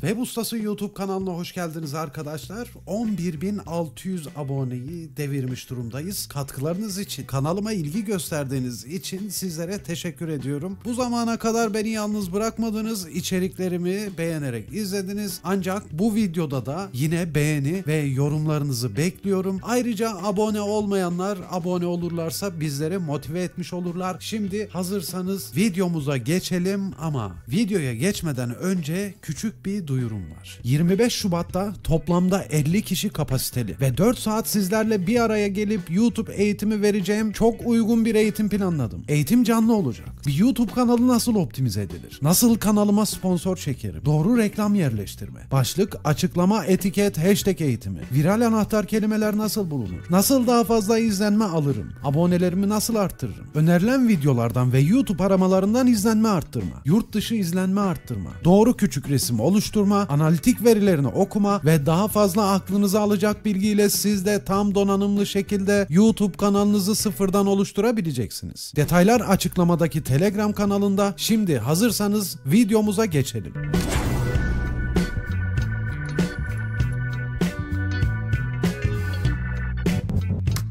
Web Ustası YouTube kanalına hoş geldiniz arkadaşlar. 11.600 aboneyi devirmiş durumdayız. Katkılarınız için, kanalıma ilgi gösterdiğiniz için sizlere teşekkür ediyorum. Bu zamana kadar beni yalnız bırakmadınız. İçeriklerimi beğenerek izlediniz. Ancak bu videoda da yine beğeni ve yorumlarınızı bekliyorum. Ayrıca abone olmayanlar abone olurlarsa bizleri motive etmiş olurlar. Şimdi hazırsanız videomuza geçelim ama videoya geçmeden önce küçük bir duyurum var. 25 Şubat'ta toplamda 50 kişi kapasiteli ve 4 saat sizlerle bir araya gelip YouTube eğitimi vereceğim çok uygun bir eğitim planladım. Eğitim canlı olacak. Bir YouTube kanalı nasıl optimize edilir? Nasıl kanalıma sponsor çekerim? Doğru reklam yerleştirme. Başlık, açıklama, etiket, hashtag eğitimi. Viral anahtar kelimeler nasıl bulunur? Nasıl daha fazla izlenme alırım? Abonelerimi nasıl arttırırım? Önerilen videolardan ve YouTube aramalarından izlenme arttırma. Yurt dışı izlenme arttırma. Doğru küçük resim oluşturma, analitik verilerini okuma ve daha fazla aklınızı alacak bilgiyle siz de tam donanımlı şekilde YouTube kanalınızı sıfırdan oluşturabileceksiniz. Detaylar açıklamadaki Telegram kanalında. Şimdi hazırsanız videomuza geçelim.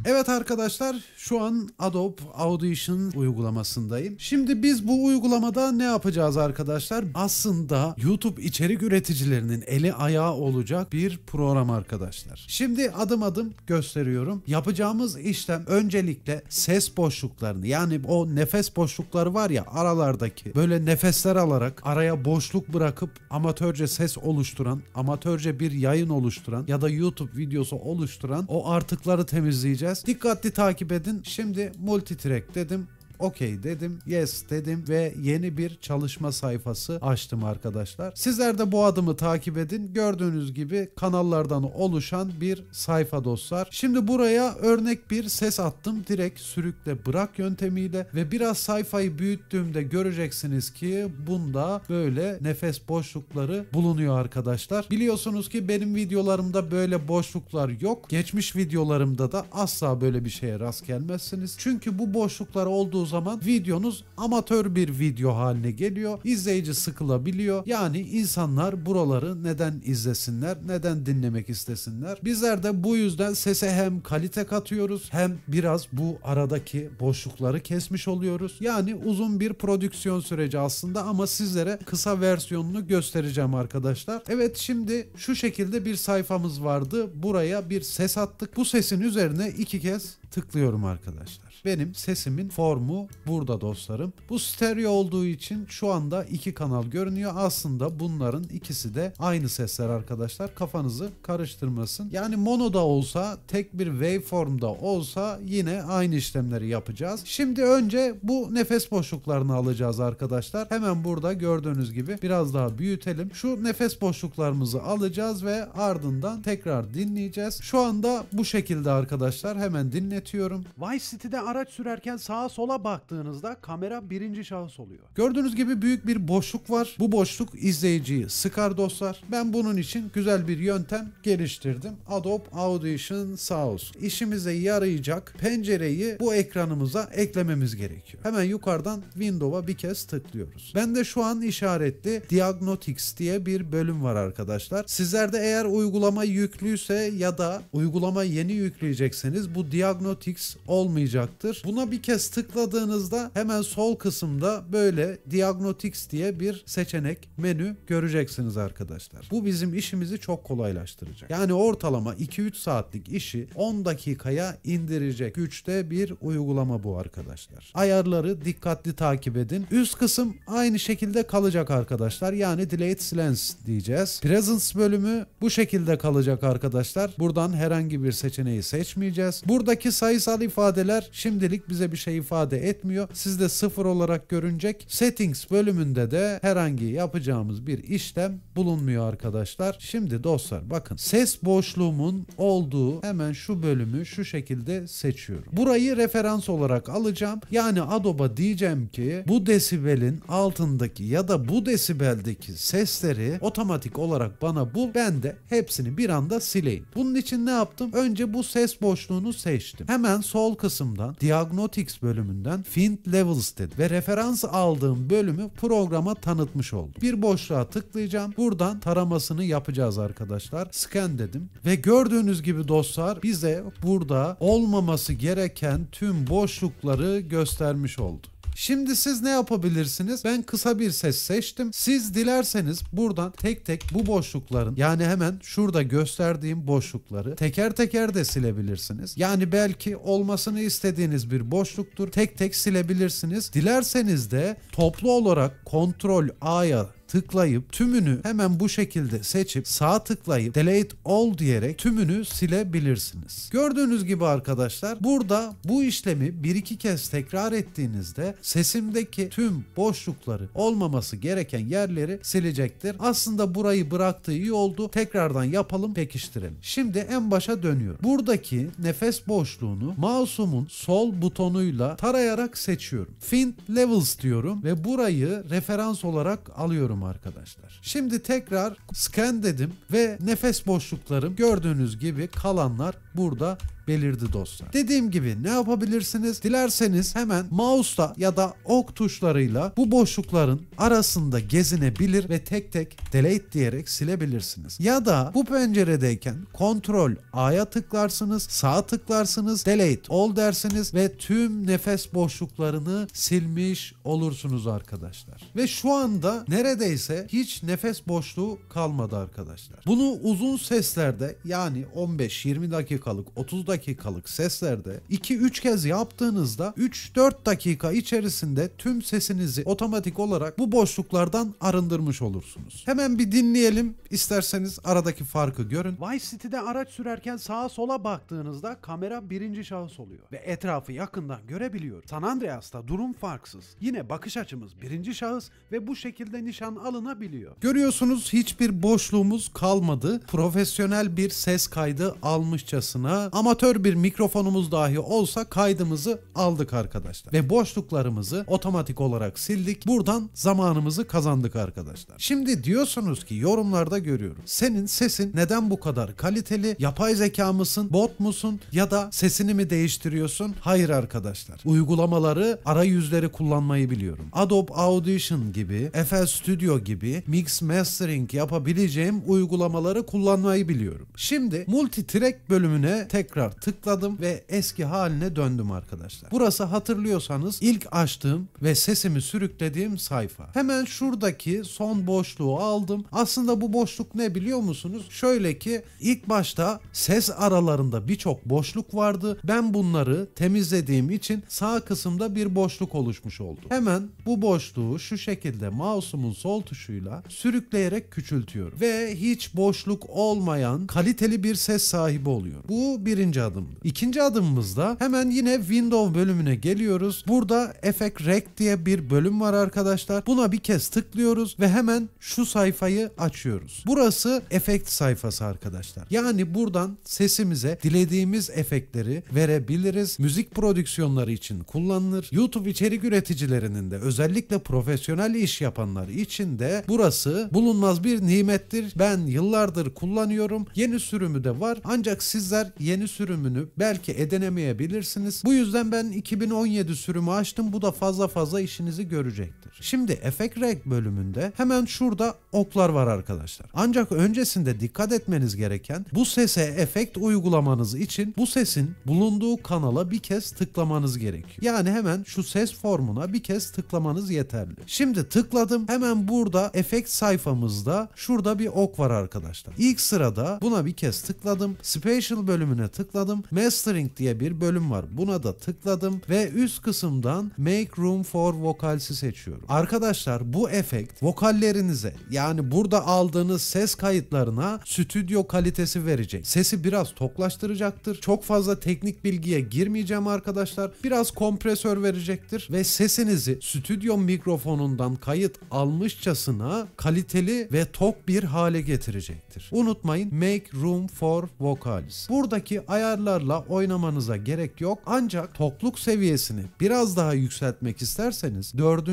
Evet arkadaşlar, şu an Adobe Audition uygulamasındayım. Şimdi biz bu uygulamada ne yapacağız arkadaşlar? Aslında YouTube içerik üreticilerinin eli ayağı olacak bir program arkadaşlar. Şimdi adım adım gösteriyorum. Yapacağımız işlem öncelikle ses boşluklarını, yani o nefes boşlukları var ya aralardaki, böyle nefesler alarak araya boşluk bırakıp amatörce ses oluşturan, amatörce bir yayın oluşturan ya da YouTube videosu oluşturan o artıkları temizleyeceğiz. Dikkatli takip edin. Şimdi multitrack dedim. OK dedim, yes dedim ve yeni bir çalışma sayfası açtım arkadaşlar. Sizler de bu adımı takip edin. Gördüğünüz gibi kanallardan oluşan bir sayfa dostlar. Şimdi buraya örnek bir ses attım. Direkt sürükle bırak yöntemiyle ve biraz sayfayı büyüttüğümde göreceksiniz ki bunda böyle nefes boşlukları bulunuyor arkadaşlar. Biliyorsunuz ki benim videolarımda böyle boşluklar yok. Geçmiş videolarımda da asla böyle bir şeye rast gelmezsiniz. Çünkü bu boşluklar olduğu zaman videonuz amatör bir video haline geliyor. İzleyici sıkılabiliyor. Yani insanlar buraları neden izlesinler, neden dinlemek istesinler? Bizler de bu yüzden sese hem kalite katıyoruz hem biraz bu aradaki boşlukları kesmiş oluyoruz. Yani uzun bir prodüksiyon süreci aslında ama sizlere kısa versiyonunu göstereceğim arkadaşlar. Evet, şimdi şu şekilde bir sayfamız vardı. Buraya bir ses attık. Bu sesin üzerine 2 kez tıklıyorum arkadaşlar. Benim sesimin formu burada dostlarım. Bu stereo olduğu için şu anda 2 kanal görünüyor. Aslında bunların ikisi de aynı sesler arkadaşlar. Kafanızı karıştırmasın. Yani mono da olsa, tek bir waveformda olsa yine aynı işlemleri yapacağız. Şimdi önce bu nefes boşluklarını alacağız arkadaşlar. Hemen burada gördüğünüz gibi biraz daha büyütelim. Şu nefes boşluklarımızı alacağız ve ardından tekrar dinleyeceğiz. Şu anda bu şekilde arkadaşlar. Hemen dinletiyorum. Vice City'de araç sürerken sağa sola baktığınızda kamera birinci şahıs oluyor. Gördüğünüz gibi büyük bir boşluk var. Bu boşluk izleyiciyi sıkar dostlar. Ben bunun için güzel bir yöntem geliştirdim. Adobe Audition sağ olsun. İşimize yarayacak pencereyi bu ekranımıza eklememiz gerekiyor. Hemen yukarıdan Windows'a bir kez tıklıyoruz. Ben de şu an işaretli Diagnostics diye bir bölüm var arkadaşlar. Sizlerde eğer uygulama yüklüyse ya da uygulama yeni yükleyecekseniz bu Diagnostics olmayacaktır. Buna bir kez tıkladığınızda hemen sol kısımda böyle Diagnostics diye bir seçenek, menü göreceksiniz arkadaşlar. Bu bizim işimizi çok kolaylaştıracak. Yani ortalama 2-3 saatlik işi 10 dakikaya indirecek güçte bir uygulama bu arkadaşlar. Ayarları dikkatli takip edin. Üst kısım aynı şekilde kalacak arkadaşlar. Yani Delayed Silence diyeceğiz. Presence bölümü bu şekilde kalacak arkadaşlar. Buradan herhangi bir seçeneği seçmeyeceğiz. Buradaki sayısal ifadeler şimdilik bize bir şey ifade etmiyor. Sizde 0 olarak görünecek. Settings bölümünde de herhangi yapacağımız bir işlem bulunmuyor arkadaşlar. Şimdi dostlar bakın, ses boşluğumun olduğu hemen şu bölümü şu şekilde seçiyorum. Burayı referans olarak alacağım. Yani Adobe'a diyeceğim ki bu desibelin altındaki ya da bu desibeldeki sesleri otomatik olarak bana bul. Ben de hepsini bir anda sileyim. Bunun için ne yaptım? Önce bu ses boşluğunu seçtim. Hemen sol kısımdan Diagnostics bölümünden hemen Find Levels dedim ve referans aldığım bölümü programa tanıtmış oldum. Bir boşluğa tıklayacağım. Buradan taramasını yapacağız arkadaşlar. Scan dedim ve gördüğünüz gibi dostlar bize burada olmaması gereken tüm boşlukları göstermiş oldu. Şimdi siz ne yapabilirsiniz? Ben kısa bir ses seçtim. Siz dilerseniz buradan tek tek bu boşlukların, yani hemen şurada gösterdiğim boşlukları teker teker de silebilirsiniz. Yani belki olmasını istediğiniz bir boşluktur. Tek tek silebilirsiniz. Dilerseniz de toplu olarak Ctrl A'ya tıklayıp tümünü hemen bu şekilde seçip sağ tıklayıp Delete All diyerek tümünü silebilirsiniz. Gördüğünüz gibi arkadaşlar burada bu işlemi 1-2 kez tekrar ettiğinizde sesimdeki tüm boşlukları, olmaması gereken yerleri silecektir. Aslında burayı bıraktığı iyi oldu. Tekrardan yapalım, pekiştirelim. Şimdi en başa dönüyorum. Buradaki nefes boşluğunu mouse'umun sol butonuyla tarayarak seçiyorum. Find Levels diyorum ve burayı referans olarak alıyorum arkadaşlar. Şimdi tekrar scan dedim ve nefes boşluklarım gördüğünüz gibi kalanlar burada belirdi dostlar. Dediğim gibi ne yapabilirsiniz? Dilerseniz hemen mouse'la ya da ok tuşlarıyla bu boşlukların arasında gezinebilir ve tek tek delete diyerek silebilirsiniz. Ya da bu penceredeyken Ctrl A'ya tıklarsınız, sağa tıklarsınız, delete all dersiniz ve tüm nefes boşluklarını silmiş olursunuz arkadaşlar. Ve şu anda neredeyse hiç nefes boşluğu kalmadı arkadaşlar. Bunu uzun seslerde, yani 15-20 dakikalık, 30 dakikalık seslerde 2-3 kez yaptığınızda 3-4 dakika içerisinde tüm sesinizi otomatik olarak bu boşluklardan arındırmış olursunuz. Hemen bir dinleyelim, isterseniz aradaki farkı görün. Vice City'de araç sürerken sağa sola baktığınızda kamera birinci şahıs oluyor ve etrafı yakından görebiliyoruz. San Andreas'ta durum farksız. Yine bakış açımız birinci şahıs ve bu şekilde nişan alınabiliyor. Görüyorsunuz hiçbir boşluğumuz kalmadı. Profesyonel bir ses kaydı almışçasına amatör bir mikrofonumuz dahi olsa kaydımızı aldık arkadaşlar. Ve boşluklarımızı otomatik olarak sildik. Buradan zamanımızı kazandık arkadaşlar. Şimdi diyorsunuz ki yorumlarda görüyorum. Senin sesin neden bu kadar kaliteli? Yapay zeka mısın? Bot musun? Ya da sesini mi değiştiriyorsun? Hayır arkadaşlar. Uygulamaları, arayüzleri kullanmayı biliyorum. Adobe Audition gibi, FL Studio gibi mix mastering yapabileceğim uygulamaları kullanmayı biliyorum. Şimdi multi-track bölümüne tekrar tıkladım ve eski haline döndüm arkadaşlar. Burası hatırlıyorsanız ilk açtığım ve sesimi sürüklediğim sayfa. Hemen şuradaki son boşluğu aldım. Aslında bu boşluk ne biliyor musunuz? Şöyle ki ilk başta ses aralarında birçok boşluk vardı. Ben bunları temizlediğim için sağ kısımda bir boşluk oluşmuş oldu. Hemen bu boşluğu şu şekilde mouse'umun sol tuşuyla sürükleyerek küçültüyorum ve hiç boşluk olmayan kaliteli bir ses sahibi oluyor. Bu birinci adım. İkinci adımımızda hemen yine Windows bölümüne geliyoruz. Burada Effect Rec diye bir bölüm var arkadaşlar. Buna bir kez tıklıyoruz ve hemen şu sayfayı açıyoruz. Burası efekt sayfası arkadaşlar. Yani buradan sesimize dilediğimiz efektleri verebiliriz. Müzik prodüksiyonları için kullanılır. YouTube içerik üreticilerinin de özellikle profesyonel iş yapanlar için de burası bulunmaz bir nimettir. Ben yıllardır kullanıyorum. Yeni sürümü de var. Ancak sizler yeni sürümünü belki edinemeyebilirsiniz. Bu yüzden ben 2017 sürümü açtım. Bu da fazla işinizi görecektir. Şimdi Effect Rec bölümünde hemen şurada oklar var arkadaşlar. Ancak öncesinde dikkat etmeniz gereken bu sese efekt uygulamanız için bu sesin bulunduğu kanala bir kez tıklamanız gerekiyor. Yani hemen şu ses formuna bir kez tıklamanız yeterli. Şimdi tıkladım. Hemen burada efekt sayfamızda şurada bir ok var arkadaşlar. İlk sırada buna bir kez tıkladım. Special bölümüne tıkladım. Mastering diye bir bölüm var. Buna da tıkladım ve üst kısımdan Make Room for Vocals'i seçiyorum. Arkadaşlar bu efekt vokallerinize, yani burada aldığınız ses kayıtlarına stüdyo kalitesi verecek. Sesi biraz toklaştıracaktır. Çok fazla teknik bilgiye girmeyeceğim arkadaşlar. Biraz kompresör verecektir ve sesinizi stüdyo mikrofonundan kayıt almışçasına kaliteli ve tok bir hale getirecektir. Unutmayın, Make Room for Vocals. Buradaki ayarlarla oynamanıza gerek yok. Ancak tokluk seviyesini biraz daha yükseltmek isterseniz 4.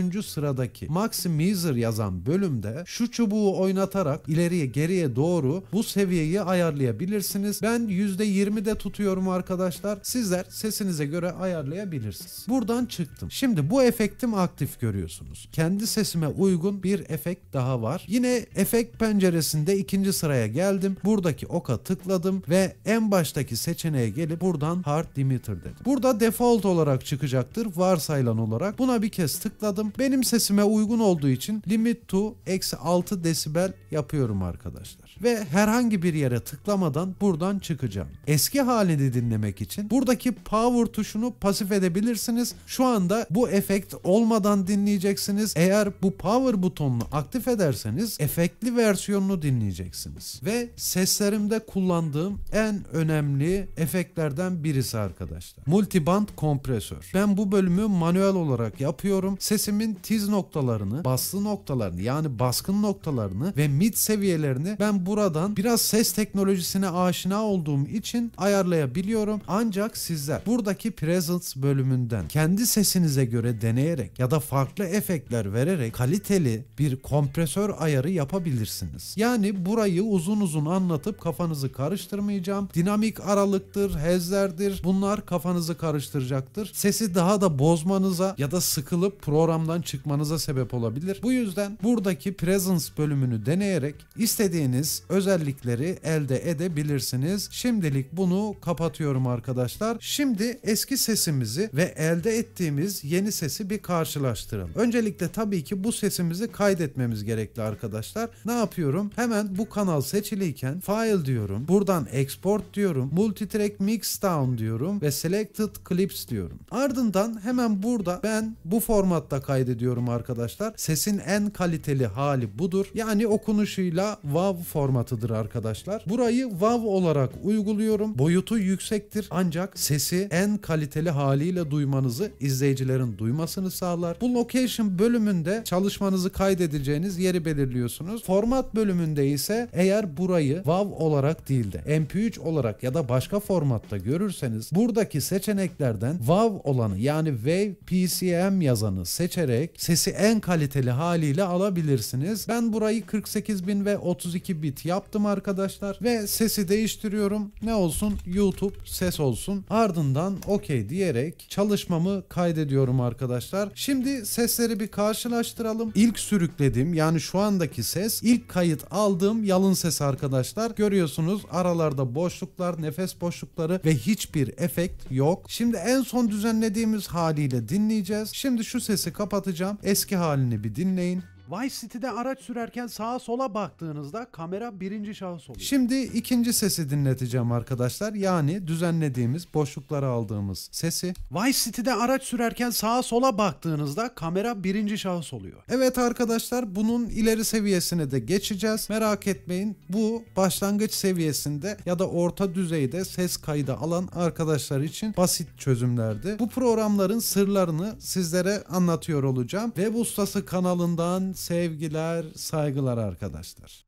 sıradaki Maximizer yazan bölümde şu çubuğu oynatarak ileriye geriye doğru bu seviyeyi ayarlayabilirsiniz. Ben %20'de tutuyorum arkadaşlar. Sizler sesinize göre ayarlayabilirsiniz. Buradan çıktım. Şimdi bu efektim aktif görüyorsunuz. Kendi sesime uygun bir efekt daha var. Yine efekt penceresinde ikinci sıraya geldim. Buradaki oka tıkladım ve en baştaki seçeneğe gelip buradan Hard Limiter dedim. Burada default olarak çıkacaktır, varsayılan olarak. Buna bir kez tıkladım. Benim sesime uygun olduğu için Limit to -6 desibel yapıyorum arkadaşlar. Ve herhangi bir yere tıklamadan buradan çıkacağım. Eski halini dinlemek için buradaki Power tuşunu pasif edebilirsiniz. Şu anda bu efekt olmadan dinleyeceksiniz. Eğer bu Power butonunu aktif ederseniz efektli versiyonunu dinleyeceksiniz. Ve seslerimde kullandığım en önemli efektlerden birisi arkadaşlar. Multiband kompresör. Ben bu bölümü manuel olarak yapıyorum. Sesimin tiz noktalarını, baslı noktalarını yani baskın noktalarını ve mid seviyelerini ben buradan biraz ses teknolojisine aşina olduğum için ayarlayabiliyorum. Ancak sizler buradaki Presence bölümünden kendi sesinize göre deneyerek ya da farklı efektler vererek kaliteli bir kompresör ayarı yapabilirsiniz. Yani burayı uzun uzun anlatıp kafanızı karıştırmayacağım. Dinamik aralıktır, hezlerdir. Bunlar kafanızı karıştıracaktır. Sesi daha da bozmanıza ya da sıkılıp programdan çıkmanıza sebep olabilir. Bu yüzden buradaki Presence bölümünü deneyerek istediğiniz özellikleri elde edebilirsiniz. Şimdilik bunu kapatıyorum arkadaşlar. Şimdi eski sesimizi ve elde ettiğimiz yeni sesi bir karşılaştıralım. Öncelikle tabii ki bu sesimizi kaydetmemiz gerekli arkadaşlar. Ne yapıyorum? Hemen bu kanal seçiliyken File diyorum. Buradan Export diyorum. Multitrack Mixdown diyorum ve Selected Clips diyorum. Ardından hemen burada ben bu formatta kaydediyorum arkadaşlar. Sesin en kaliteli hali budur. Yani okunuşuyla WAV formatıdır arkadaşlar. Burayı WAV olarak uyguluyorum. Boyutu yüksektir ancak sesi en kaliteli haliyle duymanızı, izleyicilerin duymasını sağlar. Bu location bölümünde çalışmanızı kaydedeceğiniz yeri belirliyorsunuz. Format bölümünde ise eğer burayı WAV olarak değil de MP3 olarak ya da başka formatta görürseniz buradaki seçeneklerden WAV olanı yani Wave PCM yazanı seçerek sesi en kaliteli haliyle alabilirsiniz. Ben burayı 48.000 ve 32 bit yaptım arkadaşlar ve sesi değiştiriyorum. Ne olsun? YouTube ses olsun. Ardından OK diyerek çalışmamı kaydediyorum arkadaşlar. Şimdi sesleri bir karşılaştıralım. İlk sürüklediğim yani şu andaki ses ilk kayıt aldığım yalın ses arkadaşlar. Görüyorsunuz aralarda boşluklar, nefes boşlukları ve hiçbir efekt yok. Şimdi en son düzenlediğimiz haliyle dinleyeceğiz. Şimdi şu sesi kapatacağım. Eski halini bir dinleyin. Vice City'de araç sürerken sağa sola baktığınızda kamera birinci şahıs oluyor. Şimdi ikinci sesi dinleteceğim arkadaşlar. Yani düzenlediğimiz, boşluklara aldığımız sesi. Vice City'de araç sürerken sağa sola baktığınızda kamera birinci şahıs oluyor. Evet arkadaşlar, bunun ileri seviyesine de geçeceğiz. Merak etmeyin, bu başlangıç seviyesinde ya da orta düzeyde ses kaydı alan arkadaşlar için basit çözümlerdi. Bu programların sırlarını sizlere anlatıyor olacağım. Web Ustası kanalından sevgiler, saygılar arkadaşlar.